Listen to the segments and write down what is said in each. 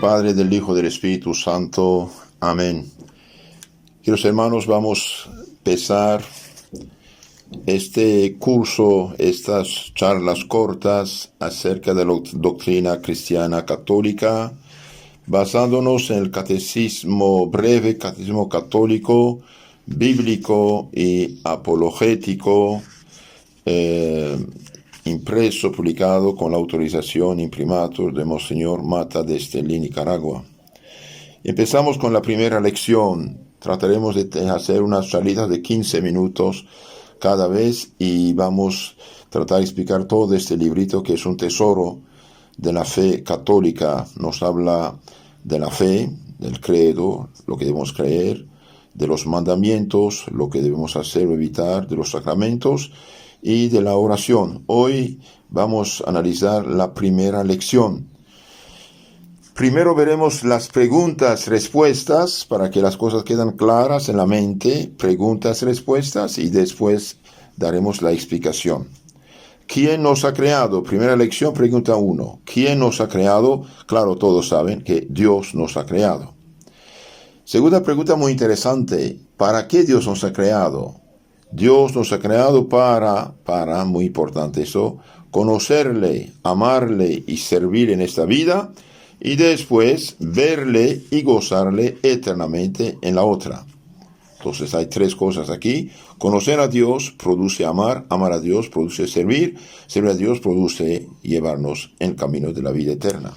Padre, del Hijo, del Espíritu Santo. Amén. Queridos hermanos, vamos a empezar este curso, estas charlas cortas acerca de la doctrina cristiana católica, basándonos en el catecismo breve, catecismo católico, bíblico y apologético, impreso, publicado con la autorización imprimatur de Monseñor Mata de Estelí, Nicaragua. Empezamos con la primera lección. Trataremos de hacer unas charlitas de 15 minutos cada vez y vamos a tratar de explicar todo este librito que es un tesoro de la fe católica. Nos habla de la fe, del credo, lo que debemos creer, de los mandamientos, lo que debemos hacer o evitar, de los sacramentos y de la oración. Hoy vamos a analizar la primera lección. Primero veremos las preguntas, respuestas, para que las cosas queden claras en la mente, preguntas, respuestas, y después daremos la explicación. ¿Quién nos ha creado? Primera lección, pregunta 1. ¿Quién nos ha creado? Claro, todos saben que Dios nos ha creado. Segunda pregunta muy interesante. ¿Para qué Dios nos ha creado? Dios nos ha creado para, muy importante eso, conocerle, amarle y servir en esta vida, y después verle y gozarle eternamente en la otra. Entonces hay tres cosas aquí. Conocer a Dios produce amar, amar a Dios produce servir, servir a Dios produce llevarnos en el camino de la vida eterna.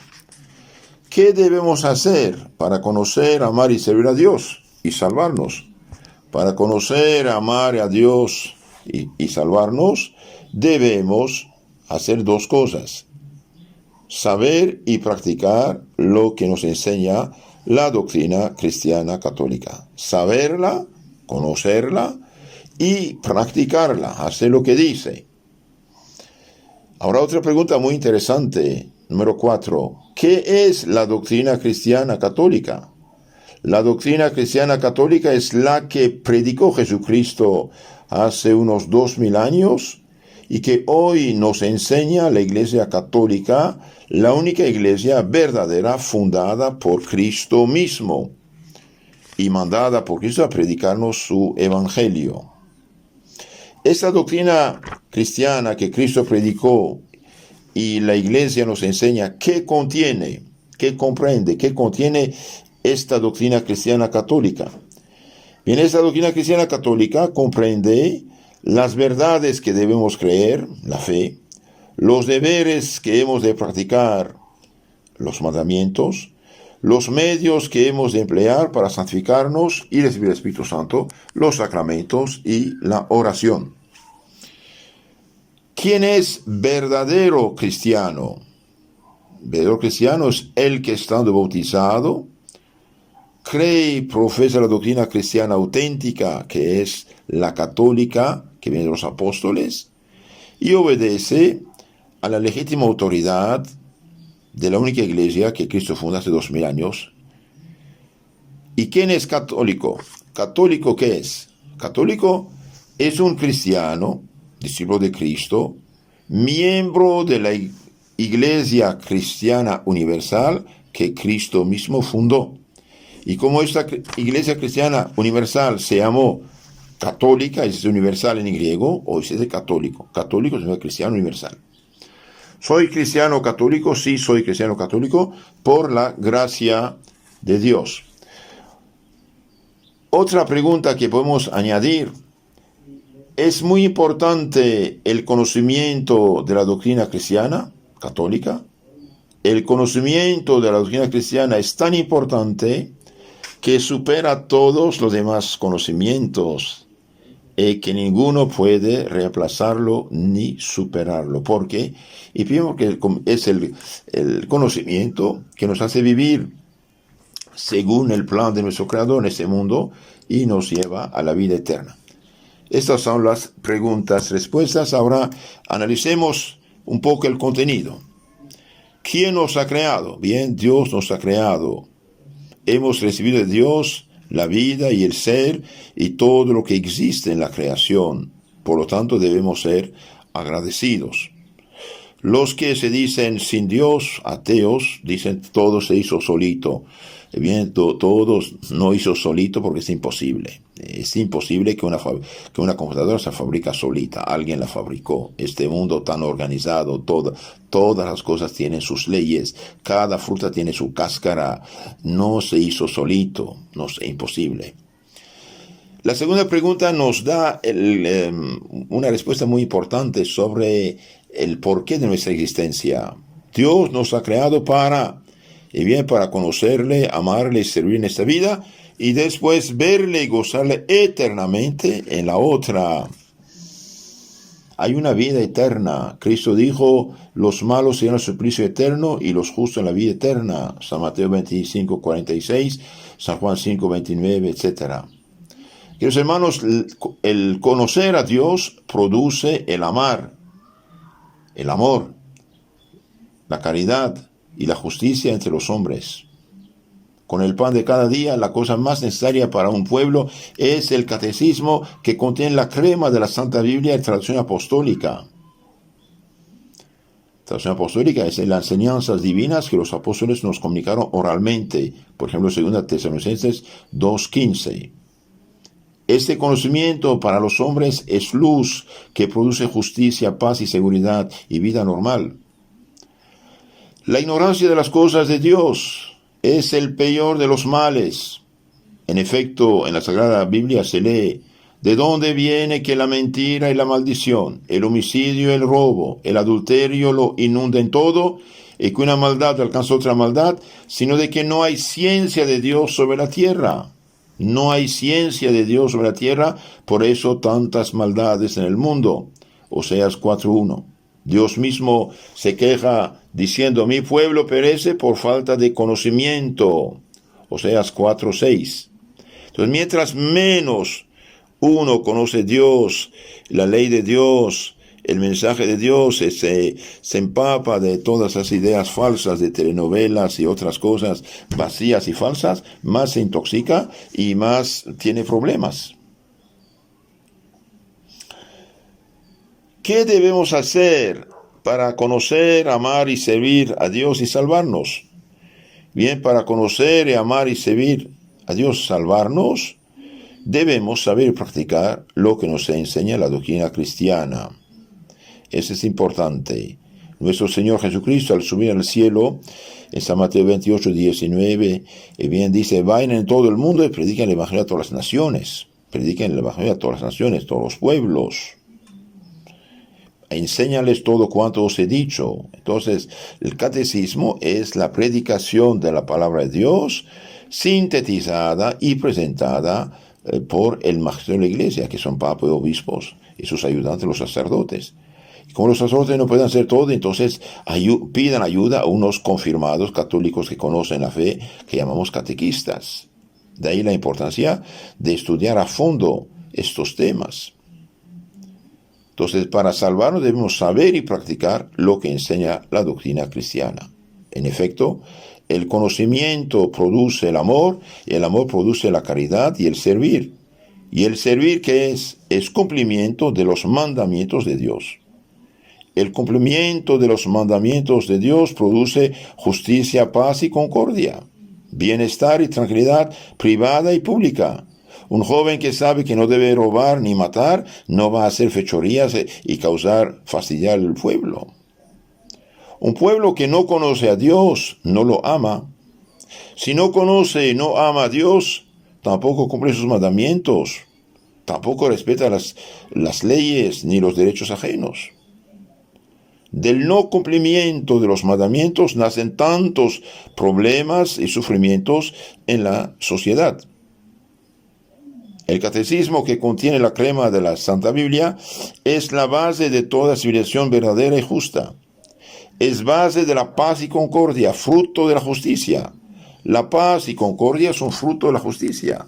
¿Qué debemos hacer para conocer, amar y servir a Dios y salvarnos? Para conocer, amar a Dios y salvarnos, debemos hacer dos cosas. Saber y practicar lo que nos enseña la doctrina cristiana católica. Saberla, conocerla y practicarla, hacer lo que dice. Ahora otra pregunta muy interesante, número 4. ¿Qué es la doctrina cristiana católica? La doctrina cristiana católica es la que predicó Jesucristo hace unos 2000 años y que hoy nos enseña la Iglesia Católica, la única iglesia verdadera fundada por Cristo mismo y mandada por Cristo a predicarnos su evangelio. Esta doctrina cristiana que Cristo predicó y la iglesia nos enseña, ¿qué contiene? ¿Qué comprende? ¿Qué contiene esta doctrina cristiana católica? Bien, esta doctrina cristiana católica comprende las verdades que debemos creer, la fe, los deberes que hemos de practicar, los mandamientos, los medios que hemos de emplear para santificarnos y recibir el Espíritu Santo, los sacramentos y la oración. ¿Quién es verdadero cristiano? Verdadero cristiano es el que, estando bautizado, cree y profesa la doctrina cristiana auténtica, que es la católica, que viene de los apóstoles, y obedece a la legítima autoridad de la única iglesia que Cristo fundó hace 2000 años. ¿Y quién es católico? ¿Católico qué es? Católico es un cristiano, discípulo de Cristo, miembro de la Iglesia Cristiana Universal que Cristo mismo fundó. Y como esta Iglesia Cristiana Universal se llamó católica, es universal en griego, hoy se dice católico. Católico es cristiano universal. ¿Soy cristiano católico? Sí, soy cristiano católico por la gracia de Dios. Otra pregunta que podemos añadir: ¿es muy importante el conocimiento de la doctrina cristiana católica? El conocimiento de la doctrina cristiana es tan importante que supera todos los demás conocimientos, que ninguno puede reemplazarlo ni superarlo. ¿Por qué? Y primero que es el conocimiento que nos hace vivir según el plan de nuestro Creador en este mundo y nos lleva a la vida eterna. Estas son las preguntas, respuestas. Ahora analicemos un poco el contenido. ¿Quién nos ha creado? Bien, Dios nos ha creado. Hemos recibido de Dios la vida y el ser y todo lo que existe en la creación. Por lo tanto, debemos ser agradecidos. Los que se dicen sin Dios, ateos, dicen todo se hizo solito. Bien, todos no hizo solito porque es imposible. Es imposible que una computadora se fabrica solita. Alguien la fabricó. Este mundo tan organizado, todas las cosas tienen sus leyes. Cada fruta tiene su cáscara. No se hizo solito. No es imposible. La segunda pregunta nos da una respuesta muy importante sobre el porqué de nuestra existencia. Dios nos ha creado para conocerle, amarle y servir en esta vida, y después verle y gozarle eternamente en la otra. Hay una vida eterna. Cristo dijo, los malos serán el suplicio eterno y los justos en la vida eterna. San Mateo 25:46, San Juan 5:29, etc. Queridos hermanos, el conocer a Dios produce el amor, la caridad y la justicia entre los hombres. Con el pan de cada día, la cosa más necesaria para un pueblo es el catecismo, que contiene la crema de la Santa Biblia y traducción apostólica. Traducción apostólica es las enseñanzas divinas que los apóstoles nos comunicaron oralmente. Por ejemplo, 2 Tesalonicenses 2:15. Este conocimiento para los hombres es luz que produce justicia, paz y seguridad y vida normal. La ignorancia de las cosas de Dios es el peor de los males. En efecto, en la Sagrada Biblia se lee: ¿de dónde viene que la mentira y la maldición, el homicidio y el robo, el adulterio lo inunden todo, y que una maldad alcanza otra maldad, sino de que no hay ciencia de Dios sobre la tierra? No hay ciencia de Dios sobre la tierra, por eso tantas maldades en el mundo. Oseas 4:1. Dios mismo se queja diciendo: mi pueblo perece por falta de conocimiento. Oseas 4:6. Entonces, mientras menos uno conoce Dios, la ley de Dios, el mensaje de Dios, se empapa de todas las ideas falsas de telenovelas y otras cosas vacías y falsas, más se intoxica y más tiene problemas. ¿Qué debemos hacer para conocer, amar y servir a Dios y salvarnos? Bien, para conocer y amar y servir a Dios y salvarnos, debemos saber y practicar lo que nos enseña la doctrina cristiana. Eso es importante. Nuestro Señor Jesucristo, al subir al cielo, en San Mateo 28:19, bien dice: vayan en todo el mundo y prediquen el Evangelio a todas las naciones. Prediquen el Evangelio a todas las naciones, todos los pueblos. Enséñales todo cuanto os he dicho. Entonces, el catecismo es la predicación de la palabra de Dios, sintetizada y presentada por el magisterio de la Iglesia, que son papas y obispos, y sus ayudantes, los sacerdotes. Como los sacerdotes no pueden hacer todo, entonces pidan ayuda a unos confirmados católicos que conocen la fe, que llamamos catequistas. De ahí la importancia de estudiar a fondo estos temas. Entonces, para salvarnos debemos saber y practicar lo que enseña la doctrina cristiana. En efecto, el conocimiento produce el amor, y el amor produce la caridad y el servir. ¿Y el servir qué es? Es cumplimiento de los mandamientos de Dios. El cumplimiento de los mandamientos de Dios produce justicia, paz y concordia, bienestar y tranquilidad privada y pública. Un joven que sabe que no debe robar ni matar no va a hacer fechorías y fastidiar al pueblo. Un pueblo que no conoce a Dios no lo ama. Si no conoce y no ama a Dios, tampoco cumple sus mandamientos, tampoco respeta las leyes ni los derechos ajenos. Del no cumplimiento de los mandamientos nacen tantos problemas y sufrimientos en la sociedad. El catecismo, que contiene la crema de la Santa Biblia, es la base de toda civilización verdadera y justa. Es base de la paz y concordia, fruto de la justicia. La paz y concordia son fruto de la justicia.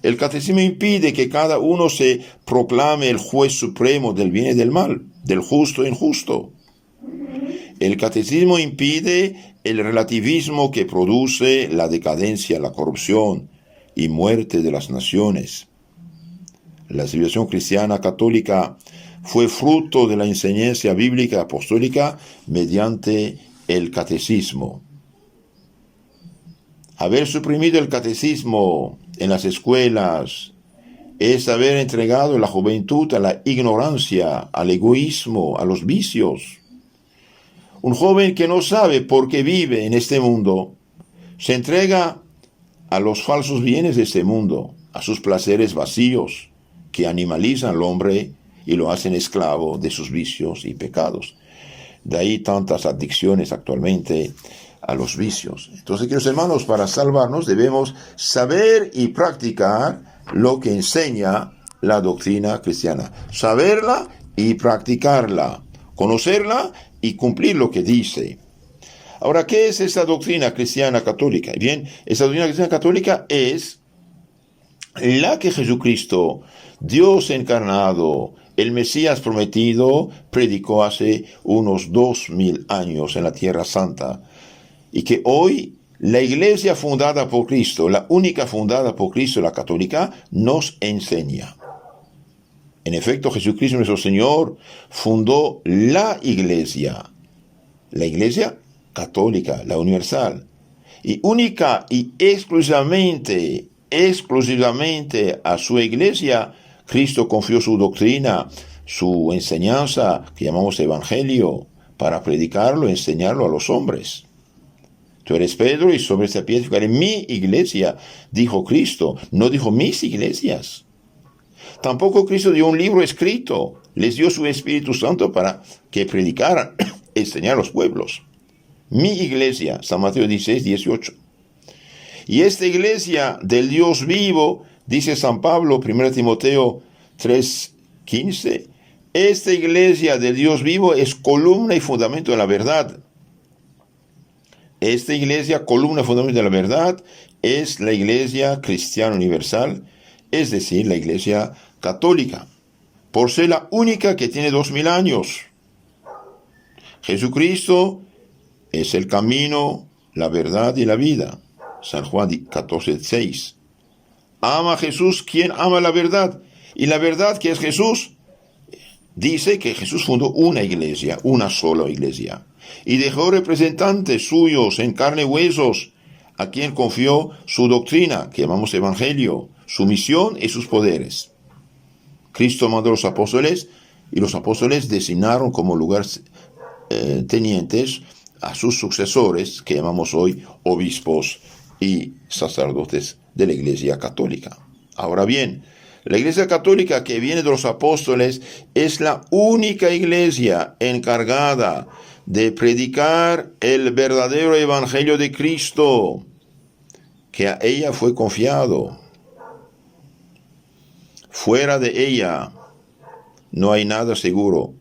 El catecismo impide que cada uno se proclame el juez supremo del bien y del mal, del justo e injusto. El catecismo impide el relativismo que produce la decadencia, la corrupción y muerte de las naciones. La civilización cristiana católica fue fruto de la enseñanza bíblica apostólica mediante el catecismo. Haber suprimido el catecismo en las escuelas es haber entregado la juventud a la ignorancia, al egoísmo, a los vicios. Un joven que no sabe por qué vive en este mundo se entrega a los falsos bienes de este mundo, a sus placeres vacíos que animalizan al hombre y lo hacen esclavo de sus vicios y pecados. De ahí tantas adicciones actualmente a los vicios. Entonces, queridos hermanos, para salvarnos debemos saber y practicar lo que enseña la doctrina cristiana. Saberla y practicarla. Conocerla y cumplir lo que dice. Ahora, ¿qué es esa doctrina cristiana católica? Bien, esa doctrina cristiana católica es la que Jesucristo, Dios encarnado, el Mesías prometido, predicó hace unos 2000 años en la Tierra Santa. Y que hoy la iglesia fundada por Cristo, la única fundada por Cristo, la católica, nos enseña. En efecto, Jesucristo nuestro Señor fundó la iglesia católica, la universal. Y única y exclusivamente a su iglesia, Cristo confió su doctrina, su enseñanza, que llamamos evangelio, para predicarlo, enseñarlo a los hombres. Tú eres Pedro y sobre esta piedra edificaré mi iglesia, dijo Cristo, no dijo mis iglesias. Tampoco Cristo dio un libro escrito, les dio su Espíritu Santo para que predicaran, enseñar a los pueblos. Mi iglesia, San Mateo 16, 18. Y esta iglesia del Dios vivo, dice San Pablo, 1 Timoteo 3, 15, esta iglesia del Dios vivo es columna y fundamento de la verdad. Esta iglesia, columna y fundamento de la verdad, es la iglesia cristiana universal, es decir, la iglesia católica, por ser la única que tiene 2000 años. Jesucristo es el camino, la verdad y la vida. San Juan 14, 6. Ama a Jesús quien ama la verdad. Y la verdad que es Jesús, dice que Jesús fundó una iglesia, una sola iglesia. Y dejó representantes suyos en carne y huesos, a quien confió su doctrina, que llamamos evangelio, su misión y sus poderes. Cristo mandó a los apóstoles, y los apóstoles designaron como lugar tenientes a sus sucesores, que llamamos hoy obispos y sacerdotes de la Iglesia Católica. Ahora bien, la Iglesia Católica que viene de los apóstoles es la única iglesia encargada de predicar el verdadero evangelio de Cristo, que a ella fue confiado. Fuera de ella no hay nada seguro,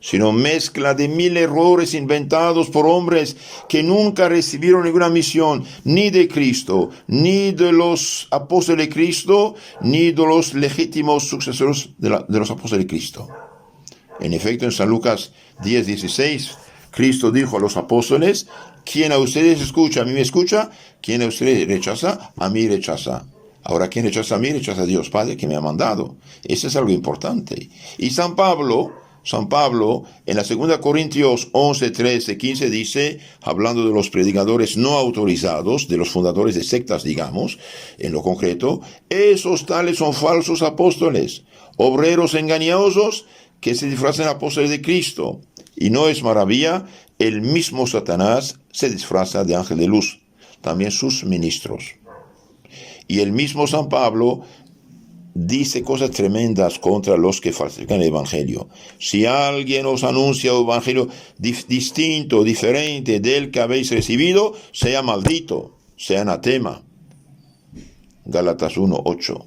sino mezcla de 1000 errores inventados por hombres que nunca recibieron ninguna misión, ni de Cristo, ni de los apóstoles de Cristo, ni de los legítimos sucesores de los apóstoles de Cristo. En efecto, en San Lucas 10, 16, Cristo dijo a los apóstoles: quien a ustedes escucha, a mí me escucha; quien a ustedes rechaza, a mí rechaza. Ahora, quien rechaza a mí, rechaza a Dios Padre que me ha mandado. Eso es algo importante. Y San Pablo, en la 2 Corintios 11, 13, 15, dice, hablando de los predicadores no autorizados, de los fundadores de sectas, digamos, en lo concreto, esos tales son falsos apóstoles, obreros engañosos que se disfrazan apóstoles de Cristo. Y no es maravilla, el mismo Satanás se disfraza de ángel de luz, también sus ministros. Y el mismo San Pablo dice cosas tremendas contra los que falsifican el evangelio. Si alguien os anuncia un evangelio distinto, diferente del que habéis recibido, sea maldito, sea anatema. Gálatas 1, 8.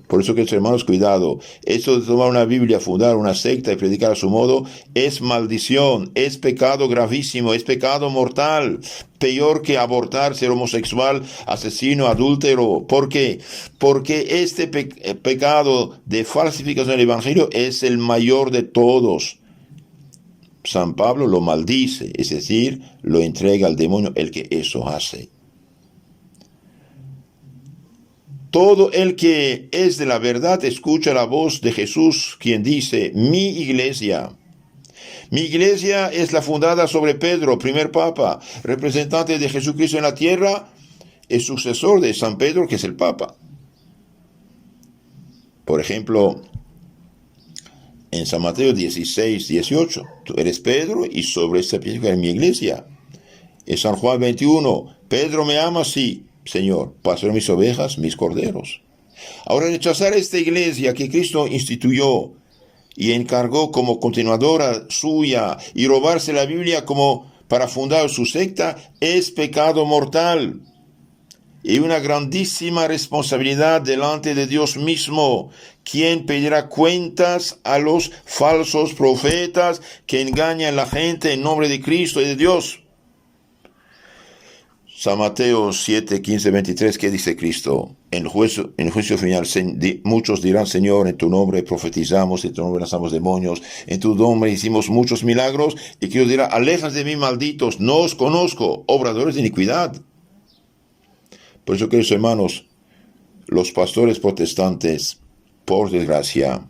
Por eso, que hermanos, cuidado. Esto de tomar una Biblia, fundar una secta y predicar a su modo es maldición, es pecado gravísimo, es pecado mortal, peor que abortar, ser homosexual, asesino, adúltero. ¿Por qué? Porque este pecado de falsificación del evangelio es el mayor de todos. San Pablo lo maldice, es decir, lo entrega al demonio el que eso hace. Todo el que es de la verdad escucha la voz de Jesús, quien dice, mi iglesia. Mi iglesia es la fundada sobre Pedro, primer papa, representante de Jesucristo en la tierra, es sucesor de San Pedro, que es el papa. Por ejemplo, en San Mateo 16, 18, tú eres Pedro y sobre esta piedra es mi iglesia. En San Juan 21, Pedro me ama, sí, Señor, pastor mis ovejas, mis corderos. Ahora, rechazar esta iglesia que Cristo instituyó y encargó como continuadora suya y robarse la Biblia como para fundar su secta es pecado mortal y una grandísima responsabilidad delante de Dios mismo, quien pedirá cuentas a los falsos profetas que engañan a la gente en nombre de Cristo y de Dios. San Mateo 7, 15, 23, ¿qué dice Cristo? En el juicio final, muchos dirán, Señor, en tu nombre profetizamos, en tu nombre lanzamos demonios, en tu nombre hicimos muchos milagros, y que Dios dirá, alejas de mí, malditos, no os conozco, obradores de iniquidad. Por eso, queridos hermanos, los pastores protestantes, por desgracia,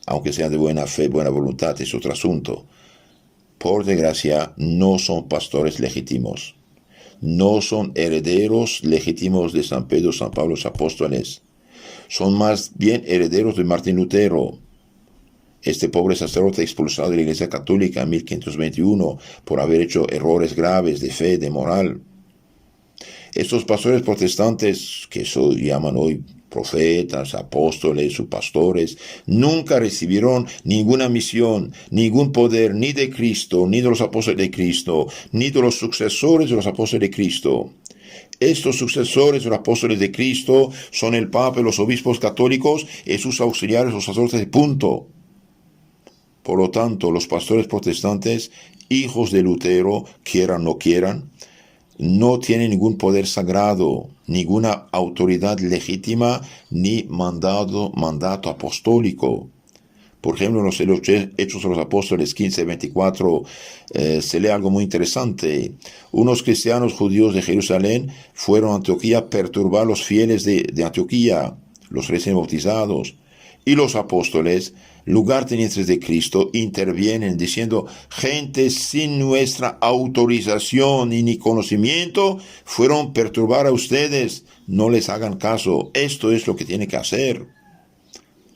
aunque sean de buena fe, buena voluntad, es otro asunto, por desgracia, no son pastores legítimos. No son herederos legítimos de San Pedro, San Pablo, los apóstoles. Son más bien herederos de Martín Lutero, este pobre sacerdote expulsado de la Iglesia Católica en 1521 por haber hecho errores graves de fe, de moral. Estos pastores protestantes, que se llaman hoy profetas, apóstoles o pastores, nunca recibieron ninguna misión, ningún poder, ni de Cristo, ni de los apóstoles de Cristo, ni de los sucesores de los apóstoles de Cristo. Estos sucesores de los apóstoles de Cristo son el Papa y los obispos católicos y sus auxiliares, los sacerdotes de punto. Por lo tanto, los pastores protestantes, hijos de Lutero, quieran o no quieran, no tienen ningún poder sagrado, ninguna autoridad legítima, ni mandato apostólico. Por ejemplo, en los Hechos de los Apóstoles 15, 24, se lee algo muy interesante. Unos cristianos judíos de Jerusalén fueron a Antioquía a perturbar a los fieles de Antioquía, los recién bautizados. Y los apóstoles, lugartenientes de Cristo, intervienen diciendo, gente sin nuestra autorización y ni conocimiento, fueron a perturbar a ustedes, no les hagan caso, esto es lo que tiene que hacer.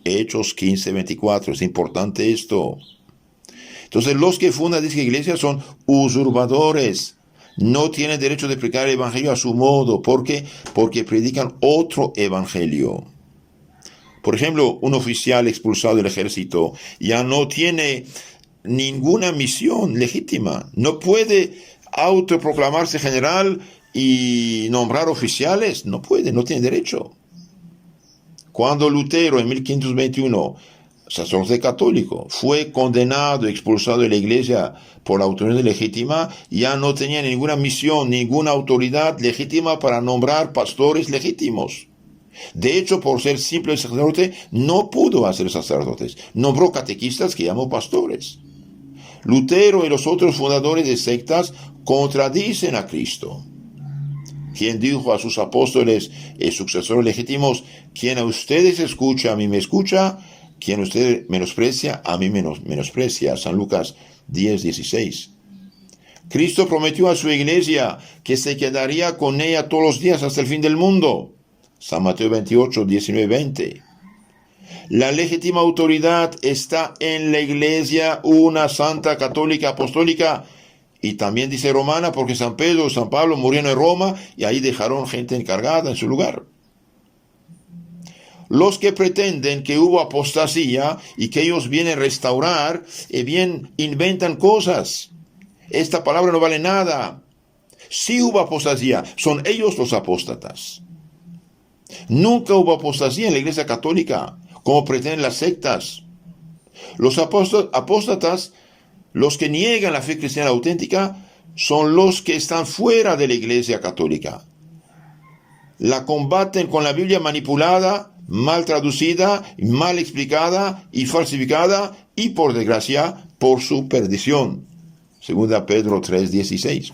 Hechos 15, 24, es importante esto. Entonces los que fundan esta iglesia son usurpadores, no tienen derecho de predicar el evangelio a su modo, ¿por qué? Porque predican otro evangelio. Por ejemplo, un oficial expulsado del ejército ya no tiene ninguna misión legítima. No puede autoproclamarse general y nombrar oficiales. No puede, no tiene derecho. Cuando Lutero en 1521, sacerdote católico, fue condenado y expulsado de la iglesia por la autoridad legítima, ya no tenía ninguna misión, ninguna autoridad legítima para nombrar pastores legítimos. De hecho, por ser simple sacerdote, no pudo hacer sacerdotes. Nombró catequistas que llamó pastores. Lutero y los otros fundadores de sectas contradicen a Cristo, quien dijo a sus apóstoles y sucesores legítimos, quien a ustedes escucha, a mí me escucha, quien a ustedes menosprecia, a mí menosprecia. San Lucas 10, 16. Cristo prometió a su iglesia que se quedaría con ella todos los días hasta el fin del mundo. San Mateo 28, 19, 20. La legítima autoridad está en la iglesia, una santa católica apostólica, y también dice romana, porque San Pedro y San Pablo murieron en Roma y ahí dejaron gente encargada en su lugar. Los que pretenden que hubo apostasía y que ellos vienen a restaurar, bien inventan cosas. Esta palabra no vale nada. Si hubo apostasía, son ellos los apóstatas. Nunca hubo apostasía en la iglesia católica, como pretenden las sectas. Los apóstatas, los que niegan la fe cristiana auténtica, son los que están fuera de la iglesia católica. La combaten con la Biblia manipulada, mal traducida, mal explicada y falsificada, y por desgracia, por su perdición. Segunda Pedro 3:16.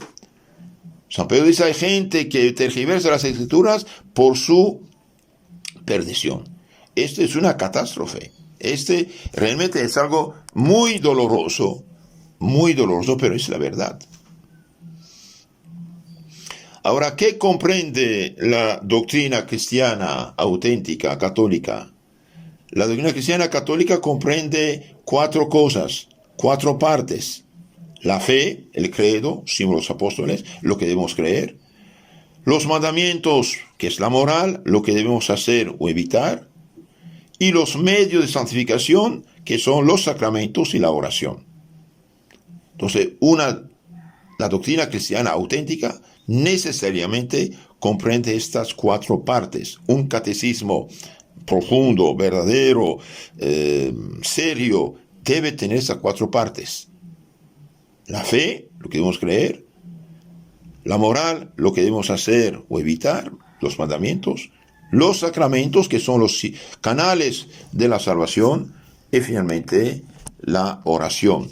San Pedro dice, hay gente que tergiversa las escrituras por su perdición. Esto es una catástrofe. Este realmente es algo muy doloroso, pero es la verdad. Ahora, ¿qué comprende la doctrina cristiana auténtica, católica? La doctrina cristiana católica comprende 4 cosas, 4 partes. La fe, el credo, símbolo de los apóstoles, lo que debemos creer. Los mandamientos, que es la moral, lo que debemos hacer o evitar. Y los medios de santificación, que son los sacramentos y la oración. Entonces, la doctrina cristiana auténtica necesariamente comprende estas 4 partes. Un catecismo profundo, verdadero, serio, debe tener esas 4 partes. La fe, lo que debemos creer. La moral, lo que debemos hacer o evitar, los mandamientos. Los sacramentos, que son los canales de la salvación. Y finalmente, la oración.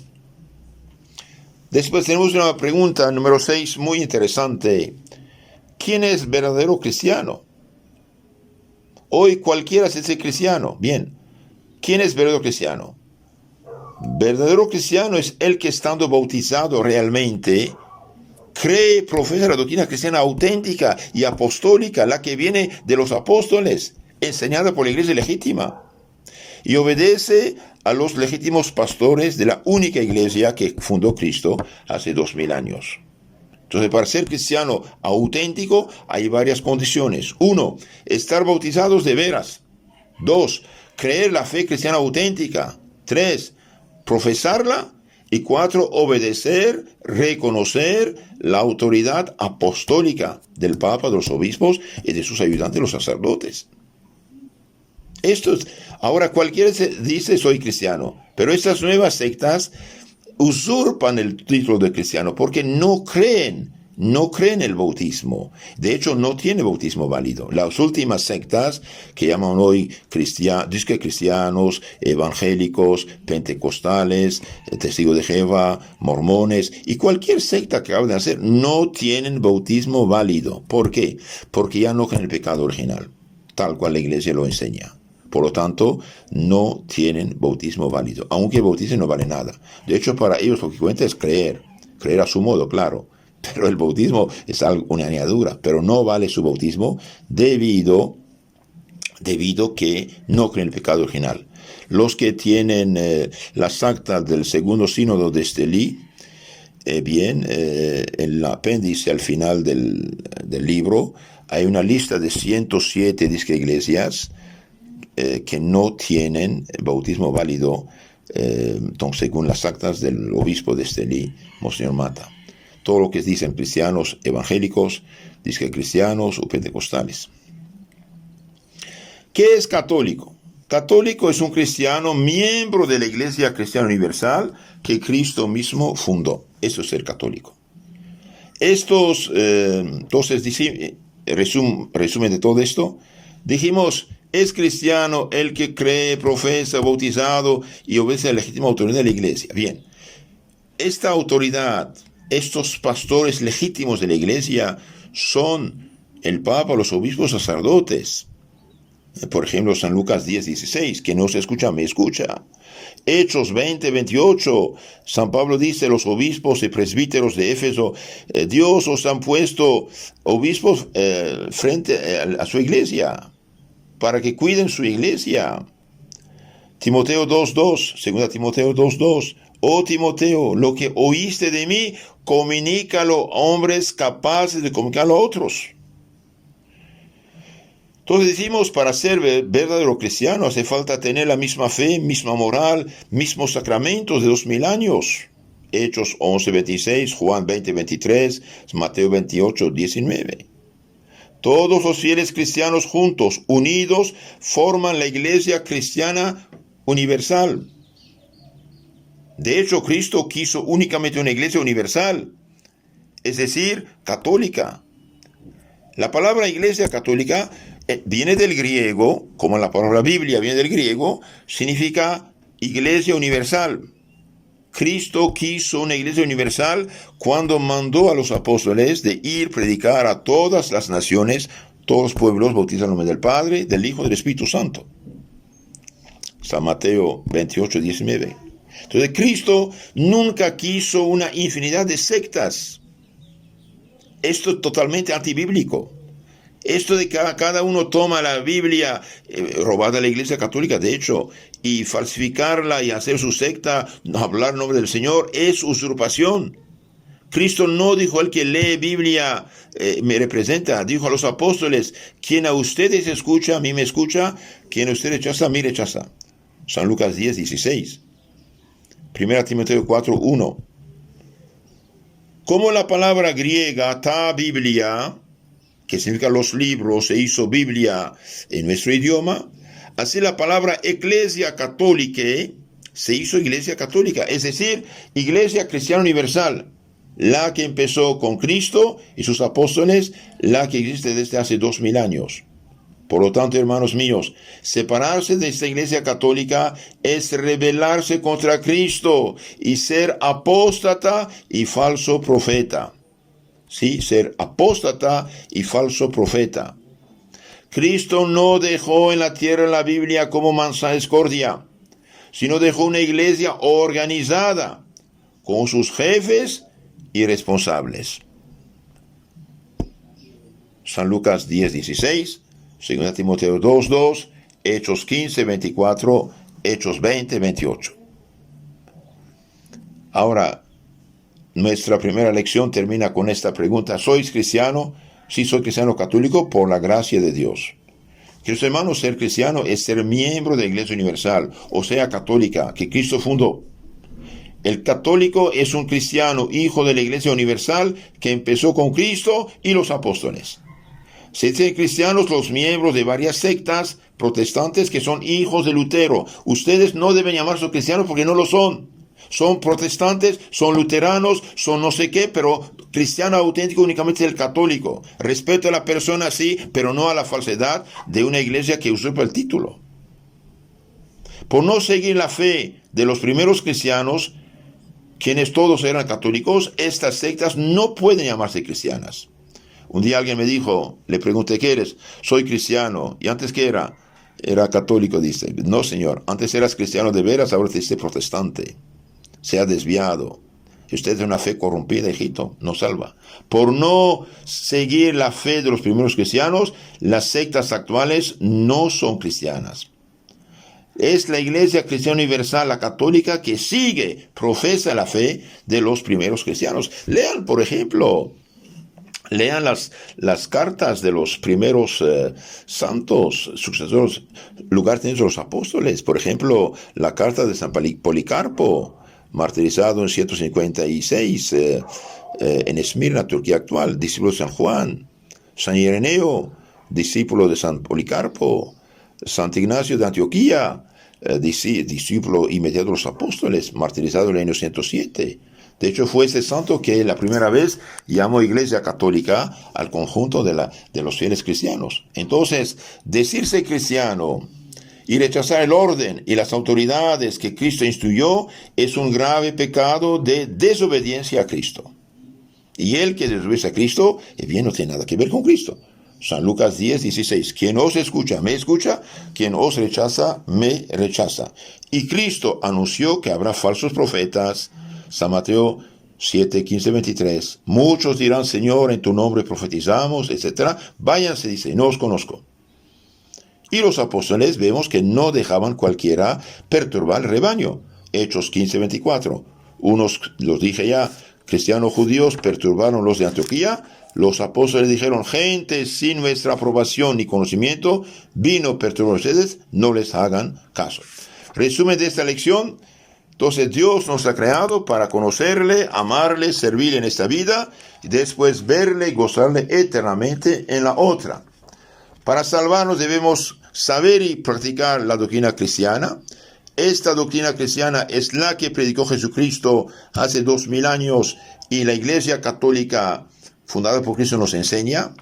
Después tenemos una pregunta número 6 muy interesante. ¿Quién es verdadero cristiano? Hoy cualquiera se dice cristiano. Bien, ¿quién es verdadero cristiano? Verdadero cristiano es el que, estando bautizado realmente, cree, profesa la doctrina cristiana auténtica y apostólica, la que viene de los apóstoles, enseñada por la iglesia legítima, y obedece a los legítimos pastores de la única iglesia que fundó Cristo hace 2000 años. Entonces, para ser cristiano auténtico hay varias condiciones. 1, estar bautizados de veras. 2, creer la fe cristiana auténtica. 3, profesarla. Y 4, obedecer, reconocer la autoridad apostólica del Papa, de los obispos y de sus ayudantes, los sacerdotes. Ahora cualquiera dice soy cristiano, pero estas nuevas sectas usurpan el título de cristiano porque no creen el bautismo. De hecho, no tiene bautismo válido. Las últimas sectas que llaman hoy cristianos, evangélicos, pentecostales, testigos de Jehová, mormones y cualquier secta que acaben de hacer, no tienen bautismo válido. ¿Por qué? Porque ya no creen el pecado original, tal cual la iglesia lo enseña. Por lo tanto, no tienen bautismo válido, aunque el bautismo no vale nada. De hecho, para ellos lo que cuenta es creer a su modo, claro. Pero el bautismo es una añadidura, pero no vale su bautismo debido que no creen el pecado original. Los que tienen las actas del segundo sínodo de Estelí, en el apéndice al final del libro hay una lista de 107 iglesias que no tienen bautismo válido, según las actas del obispo de Estelí, Monseñor Mata. Todo lo que dicen cristianos evangélicos, cristianos o pentecostales. ¿Qué es católico? Católico es un cristiano miembro de la Iglesia Cristiana Universal que Cristo mismo fundó. Eso es ser católico. Entonces, resumen de todo esto, dijimos, es cristiano el que cree, profesa, bautizado y obedece a la legítima autoridad de la Iglesia. Bien, esta autoridad, estos pastores legítimos de la iglesia son el Papa, los obispos, sacerdotes. Por ejemplo, San Lucas 10:16, que no se escucha, me escucha. Hechos 20:28, San Pablo dice, los obispos y presbíteros de Éfeso, Dios os han puesto obispos frente a su iglesia, para que cuiden su iglesia. Timoteo 2:2, 2 Timoteo 2:2, oh Timoteo, lo que oíste de mí, comunícalo a hombres capaces de comunicarlo a otros. Entonces decimos, para ser verdadero cristiano hace falta tener la misma fe, misma moral, mismos sacramentos de 2000 años. Hechos 11:26, Juan 20:23, Mateo 28:19. Todos los fieles cristianos juntos, unidos, forman la Iglesia Cristiana Universal. De hecho, Cristo quiso únicamente una iglesia universal, es decir, católica. La palabra iglesia católica viene del griego, como la palabra Biblia viene del griego, significa iglesia universal. Cristo quiso una iglesia universal cuando mandó a los apóstoles de ir a predicar a todas las naciones todos los pueblos bautizan en el nombre del Padre, del Hijo y del Espíritu Santo. San Mateo 28, 19. Entonces Cristo nunca quiso una infinidad de sectas. Esto es totalmente antibíblico. Esto de que cada uno toma la Biblia, robada de la Iglesia Católica, de hecho, y falsificarla y hacer su secta, hablar en nombre del Señor, es usurpación. Cristo no dijo: el que lee Biblia me representa. Dijo a los apóstoles: quien a ustedes escucha, a mí me escucha; quien a ustedes rechaza, a mí rechaza. San Lucas 10, 16. 1 Timoteo 4, 1. Como la palabra griega ta Biblia, que significa los libros, se hizo Biblia en nuestro idioma, así la palabra Ecclesia Catholica se hizo Iglesia Católica, es decir, Iglesia Cristiana Universal, la que empezó con Cristo y sus apóstoles, la que existe desde hace 2000 años. Por lo tanto, hermanos míos, separarse de esta Iglesia Católica es rebelarse contra Cristo y ser apóstata y falso profeta. Sí, ser apóstata y falso profeta. Cristo no dejó en la tierra la Biblia como mansa discordia, sino dejó una iglesia organizada, con sus jefes y responsables. San Lucas 10, 16, 2 Timoteo 2, 2, Hechos 15, 24, Hechos 20, 28. Ahora, nuestra primera lección termina con esta pregunta: ¿sois cristiano? Sí, soy cristiano católico por la gracia de Dios. Queridos hermanos, ser cristiano es ser miembro de la Iglesia Universal, o sea, católica, que Cristo fundó. El católico es un cristiano, hijo de la Iglesia Universal, que empezó con Cristo y los apóstoles. Se dicen cristianos los miembros de varias sectas protestantes que son hijos de Lutero. Ustedes no deben llamarse cristianos porque no lo son. Son protestantes, son luteranos, son no sé qué, pero cristiano auténtico únicamente es el católico. Respeto a la persona, sí, pero no a la falsedad de una iglesia que usurpa el título. Por no seguir la fe de los primeros cristianos, quienes todos eran católicos, estas sectas no pueden llamarse cristianas. Un día alguien me dijo, le pregunté: ¿qué eres? Soy cristiano. ¿Y antes qué era? Era católico, dice. No, señor, antes eras cristiano de veras, ahora te dice protestante. Se ha desviado. Si usted tiene una fe corrompida, hijito, no salva. Por no seguir la fe de los primeros cristianos, las sectas actuales no son cristianas. Es la Iglesia Cristiana Universal, la católica, que sigue, profesa la fe de los primeros cristianos. Lean, por ejemplo, las cartas de los primeros santos, sucesores, lugartenientes de los apóstoles. Por ejemplo, la carta de San Policarpo, martirizado en 156 en Esmirna, Turquía actual, discípulo de San Juan. San Ireneo, discípulo de San Policarpo. Santo Ignacio de Antioquía, discípulo inmediato de los apóstoles, martirizado en el año 107. De hecho, fue ese santo que la primera vez llamó Iglesia Católica al conjunto de los fieles cristianos. Entonces, decirse cristiano y rechazar el orden y las autoridades que Cristo instituyó es un grave pecado de desobediencia a Cristo. Y el que desobedece a Cristo, bien, no tiene nada que ver con Cristo. San Lucas 10, 16. Quien os escucha, me escucha. Quien os rechaza, me rechaza. Y Cristo anunció que habrá falsos profetas. San Mateo 7, 15, 23. Muchos dirán: Señor, en tu nombre profetizamos, etc. Váyanse, dice, no os conozco. Y los apóstoles vemos que no dejaban cualquiera perturbar el rebaño. Hechos 15, 24. Unos, los dije ya, cristianos judíos perturbaron los de Antioquía. Los apóstoles dijeron: gente sin nuestra aprobación ni conocimiento vino a perturbar a ustedes, no les hagan caso. Resumen de esta lección: entonces Dios nos ha creado para conocerle, amarle, servirle en esta vida y después verle y gozarle eternamente en la otra. Para salvarnos debemos saber y practicar la doctrina cristiana. Esta doctrina cristiana es la que predicó Jesucristo hace 2000 años y la Iglesia Católica fundada por Cristo nos enseña.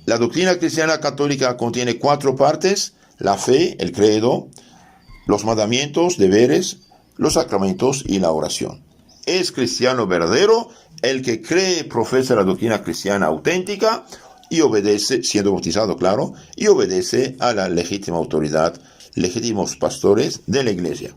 La doctrina cristiana católica contiene 4 partes: la fe, el credo, los mandamientos, deberes, los sacramentos y la oración. Es cristiano verdadero el que cree y profesa la doctrina cristiana auténtica y obedece, siendo bautizado, claro, y obedece a la legítima autoridad, legítimos pastores de la iglesia.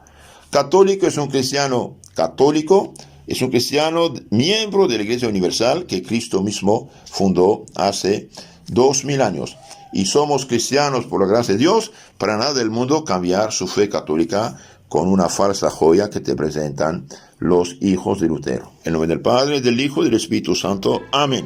Católico es un cristiano católico, es un cristiano miembro de la Iglesia Universal que Cristo mismo fundó hace 2000 años. Y somos cristianos por la gracia de Dios, para nada del mundo cambiar su fe católica con una falsa joya que te presentan los hijos de Lutero. En nombre del Padre, del Hijo y del Espíritu Santo. Amén.